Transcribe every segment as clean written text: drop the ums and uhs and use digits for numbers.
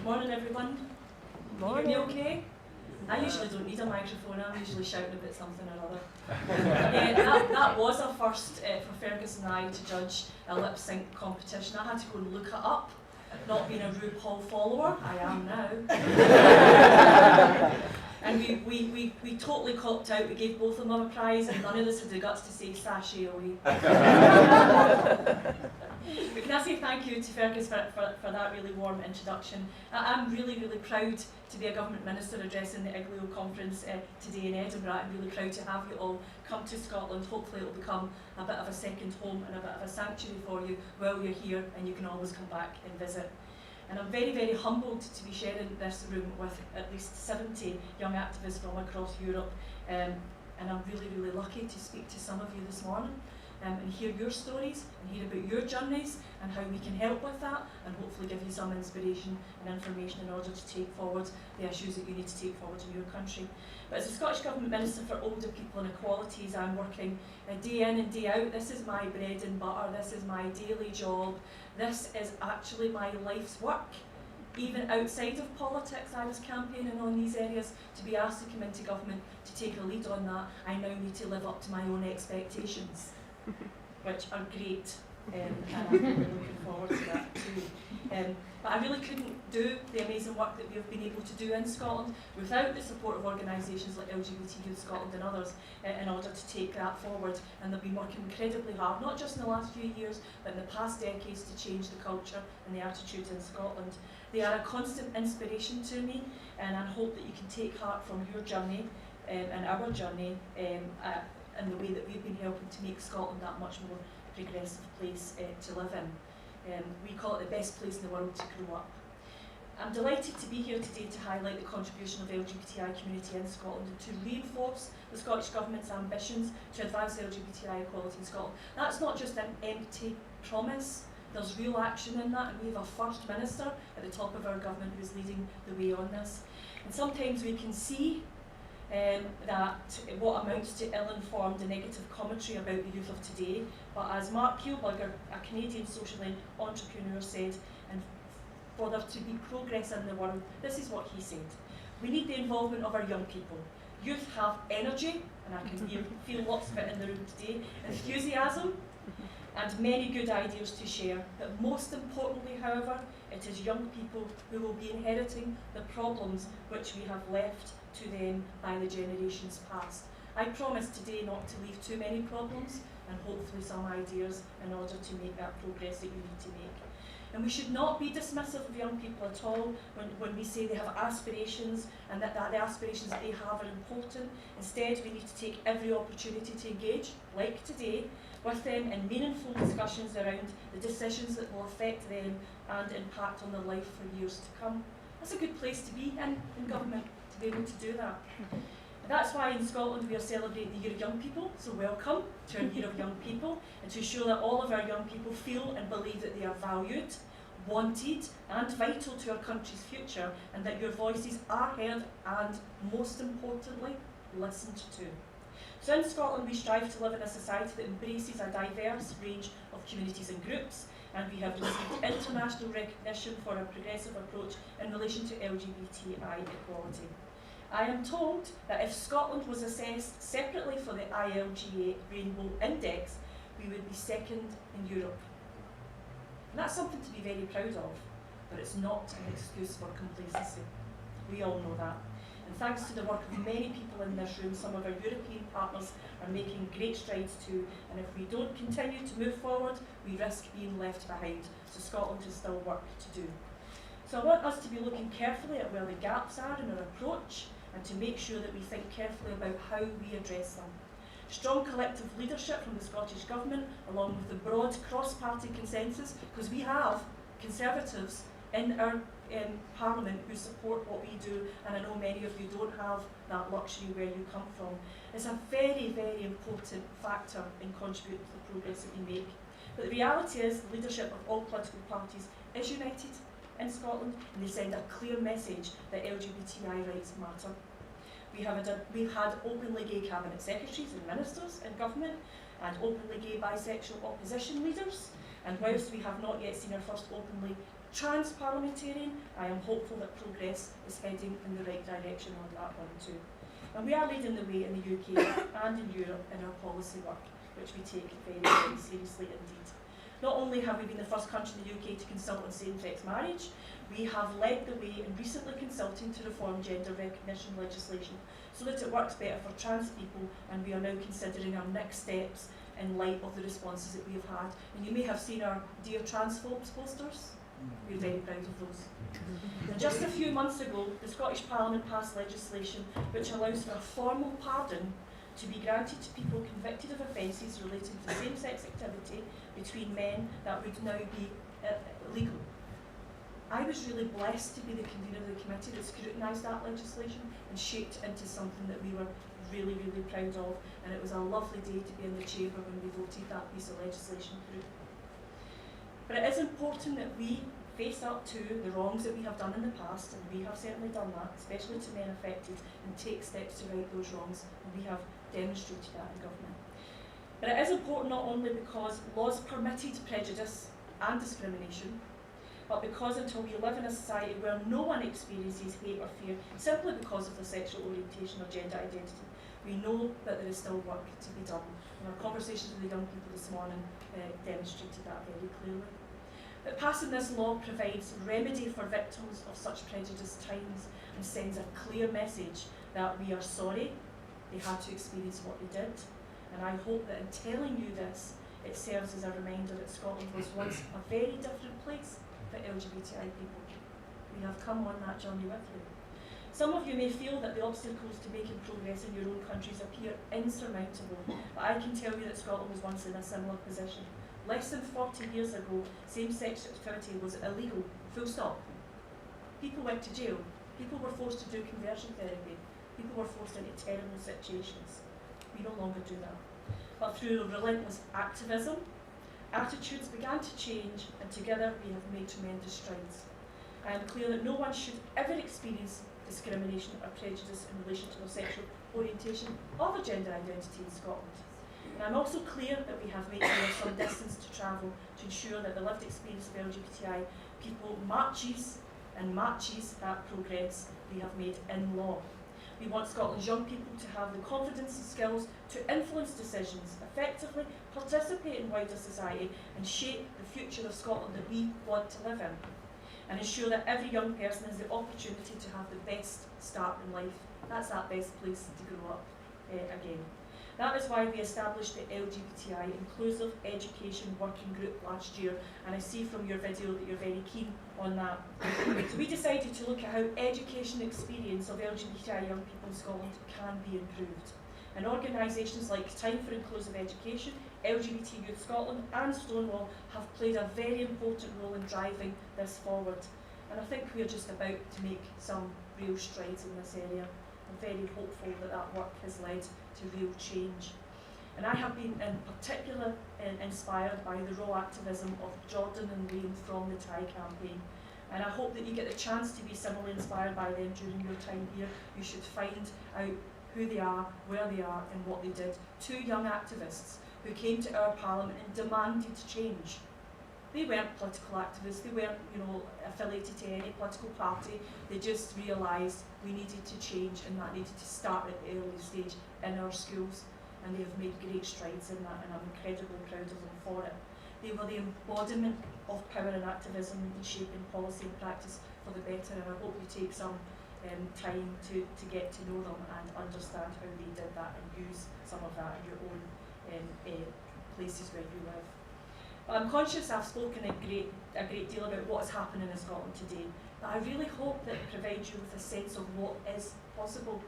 Morning, everyone. Morning. You okay? I usually don't need a microphone, I'm usually shouting about something or other. That was a first for Fergus and I to judge a lip sync competition. I had to go and look it up. Not being a RuPaul follower, I am now. And we totally copped out. We gave both of them a prize, and none of us had the guts to say sashay away. But can I say thank you to Fergus for that really warm introduction. I'm really, really proud to be a government minister addressing the IGLIO conference today in Edinburgh. I'm really proud to have you all come to Scotland. Hopefully it will become a bit of a second home and a bit of a sanctuary for you while you're here, and you can always come back and visit. And I'm very, very humbled to be sharing this room with at least 70 young activists from across Europe. And I'm really, really lucky to speak to some of you this morning and hear your stories and hear about your journeys and how we can help with that, and hopefully give you some inspiration and information in order to take forward the issues that you need to take forward in your country. But as a Scottish Government Minister for Older People and Equalities, I'm working day in and day out. This is my bread and butter, this is my daily job, this is actually my life's work. Even outside of politics, I was campaigning on these areas. To be asked to come into government to take a lead on that, I now need to live up to my own expectations, which are great, and I'm really looking forward to that too. But I really couldn't do the amazing work that we've been able to do in Scotland without the support of organisations like LGBT Youth Scotland and others in order to take that forward. And they've been working incredibly hard, not just in the last few years, but in the past decades, to change the culture and the attitudes in Scotland. They are a constant inspiration to me, and I hope that you can take heart from your journey and our journey and the way that we've been helping to make Scotland that much more progressive place to live in. We call it the best place in the world to grow up. I'm delighted to be here today to highlight the contribution of the LGBTI community in Scotland and to reinforce the Scottish Government's ambitions to advance LGBTI equality in Scotland. That's not just an empty promise, there's real action in that, and we have a First Minister at the top of our government who's leading the way on this. And sometimes we can see that what amounts to ill-informed and negative commentary about the youth of today, but as Mark Kielburger, a Canadian social entrepreneur, said, and for there to be progress in the world, this is what he said: we need the involvement of our young people. Youth have energy, and I can feel lots of it in the room today, enthusiasm, and many good ideas to share. But most importantly, however, it is young people who will be inheriting the problems which we have left to them by the generations past. I promise today not to leave too many problems, and hopefully some ideas in order to make that progress that you need to make. And we should not be dismissive of young people at all when we say they have aspirations and that the aspirations that they have are important. Instead, we need to take every opportunity to engage, like today, with them in meaningful discussions around the decisions that will affect them and impact on their life for years to come. That's a good place to be in government, to be able to do that. And that's why in Scotland we are celebrating the Year of Young People, so welcome to our Year of Young People, and to show that all of our young people feel and believe that they are valued, wanted and vital to our country's future, and that your voices are heard and, most importantly, listened to. So in Scotland we strive to live in a society that embraces a diverse range of communities and groups, and we have received international recognition for our progressive approach in relation to LGBTI equality. I am told that if Scotland was assessed separately for the ILGA Rainbow Index, we would be second in Europe. And that's something to be very proud of, but it's not an excuse for complacency. We all know that. And thanks to the work of many people in this room, some of our European partners are making great strides too, and if we don't continue to move forward, we risk being left behind. So Scotland has still work to do. So I want us to be looking carefully at where the gaps are in our approach, and to make sure that we think carefully about how we address them. Strong collective leadership from the Scottish Government, along with the broad cross-party consensus, because we have Conservatives in our Parliament who support what we do, and I know many of you don't have that luxury where you come from. It's a very, very important factor in contributing to the progress that we make. But the reality is the leadership of all political parties is united in Scotland, and they send a clear message that LGBTI rights matter. We've had openly gay cabinet secretaries and ministers in government, and openly gay bisexual opposition leaders, and whilst we have not yet seen our first openly trans parliamentarian, I am hopeful that progress is heading in the right direction on that one too. And we are leading the way in the UK and in Europe in our policy work, which we take very, very seriously indeed. Not only have we been the first country in the UK to consult on same-sex marriage, we have led the way in recently consulting to reform gender recognition legislation so that it works better for trans people, and we are now considering our next steps in light of the responses that we have had. And you may have seen our Dear Transphobes posters. We're very proud of those. And just a few months ago, the Scottish Parliament passed legislation which allows for a formal pardon to be granted to people convicted of offences relating to same-sex activity between men that would now be legal. I was really blessed to be the convener of the committee that scrutinised that legislation and shaped it into something that we were really, really proud of, and it was a lovely day to be in the chamber when we voted that piece of legislation through. But it is important that we face up to the wrongs that we have done in the past, and we have certainly done that, especially to men affected, and take steps to right those wrongs, and we have demonstrated that in government. But it is important not only because laws permitted prejudice and discrimination, but because until we live in a society where no one experiences hate or fear simply because of their sexual orientation or gender identity, we know that there is still work to be done. And our conversations with the young people this morning demonstrated that very clearly. But passing this law provides remedy for victims of such prejudiced times and sends a clear message that we are sorry they had to experience what they did. And I hope that in telling you this, it serves as a reminder that Scotland was once a very different place for LGBTI people. We have come on that journey with you. Some of you may feel that the obstacles to making progress in your own countries appear insurmountable, but I can tell you that Scotland was once in a similar position. Less than 40 years ago, same-sex activity was illegal, full stop. People went to jail. People were forced to do conversion therapy. People were forced into terrible situations. We no longer do that. But through relentless activism, attitudes began to change, and together we have made tremendous strides. I am clear that no one should ever experience discrimination or prejudice in relation to their sexual orientation or their gender identity in Scotland. And I'm also clear that we have made some distance to travel to ensure that the lived experience of LGBTI people matches that progress we have made in law. We want Scotland's young people to have the confidence and skills to influence decisions, effectively participate in wider society, and shape the future of Scotland that we want to live in, and ensure that every young person has the opportunity to have the best start in life. That's that best place to grow up again. That is why we established the LGBTI Inclusive Education Working Group last year, and I see from your video that you're very keen on that. So we decided to look at how education experience of LGBTI young people in Scotland can be improved. And organisations like Time for Inclusive Education, LGBT Youth Scotland and Stonewall have played a very important role in driving this forward. And I think we are just about to make some real strides in this area. I'm very hopeful that that work has led to real change. And I have been in particular inspired by the raw activism of Jordan and Liam from the Thai campaign. And I hope that you get the chance to be similarly inspired by them during your time here. You should find out who they are, where they are and what they did. Two young activists who came to our parliament and demanded change. They weren't political activists, they weren't, affiliated to any political party. They just realised we needed to change, and that needed to start at the early stage in our schools. And they have made great strides in that, and I'm incredibly proud of them for it. They were the embodiment of power and activism in shaping policy and practice for the better, and I hope you take some time to get to know them and understand how they did that and use some of that in your own places where you live. But I'm conscious I've spoken a great deal about what is happening in Scotland today, but I really hope that it provides you with a sense of what is possible,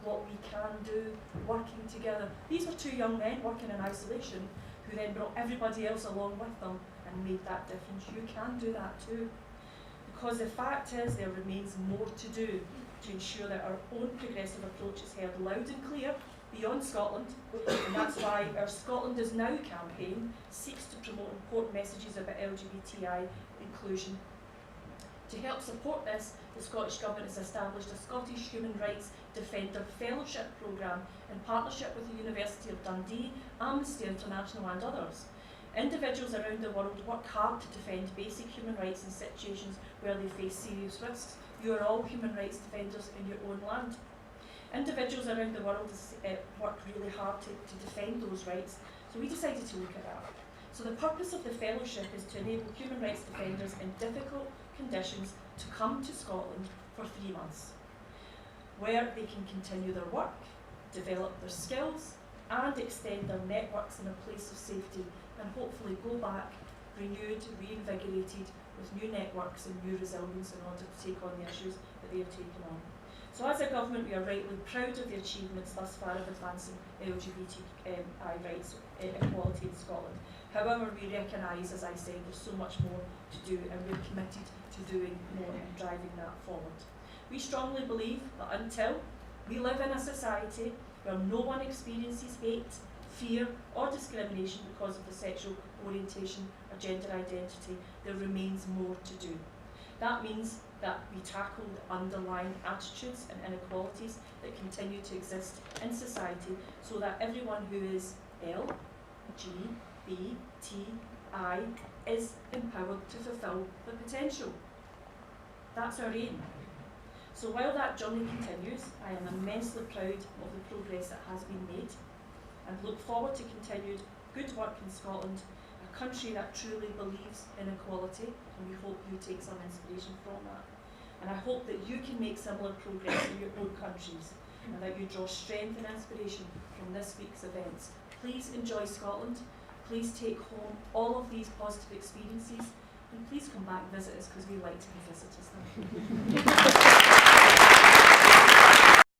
what we can do, working together. These were two young men working in isolation who then brought everybody else along with them and made that difference. You can do that too. Because the fact is there remains more to do to ensure that our own progressive approach is heard loud and clear beyond Scotland, and that's why our Scotland Is Now campaign seeks to promote important messages about LGBTI inclusion. To help support this, the Scottish Government has established a Scottish Human Rights Defender Fellowship Programme in partnership with the University of Dundee, Amnesty International and others. Individuals around the world work hard to defend basic human rights in situations where they face serious risks. You are all human rights defenders in your own land. Individuals around the world work really hard to defend those rights, so we decided to look at that. So the purpose of the fellowship is to enable human rights defenders in difficult conditions to come to Scotland for 3 months, where they can continue their work, develop their skills, and extend their networks in a place of safety, and hopefully go back renewed, reinvigorated, with new networks and new resilience in order to take on the issues that they have taken on. So as a government, we are rightly proud of the achievements thus far of advancing LGBTI rights equality in Scotland. However, we recognise, as I said, there's so much more to do, and we're committed to doing more and driving that forward. We strongly believe that until we live in a society where no one experiences hate, fear or discrimination because of the sexual orientation or gender identity, there remains more to do. That means that we tackle the underlying attitudes and inequalities that continue to exist in society, so that everyone who is L, G, B, T, I is empowered to fulfil their potential. That's our aim. So while that journey continues, I am immensely proud of the progress that has been made, and look forward to continued good work in Scotland, a country that truly believes in equality, and we hope you take some inspiration from that. And I hope that you can make similar progress in your own countries, and that you draw strength and inspiration from this week's events. Please enjoy Scotland, please take home all of these positive experiences, and please come back and visit us, because we like to be visitors.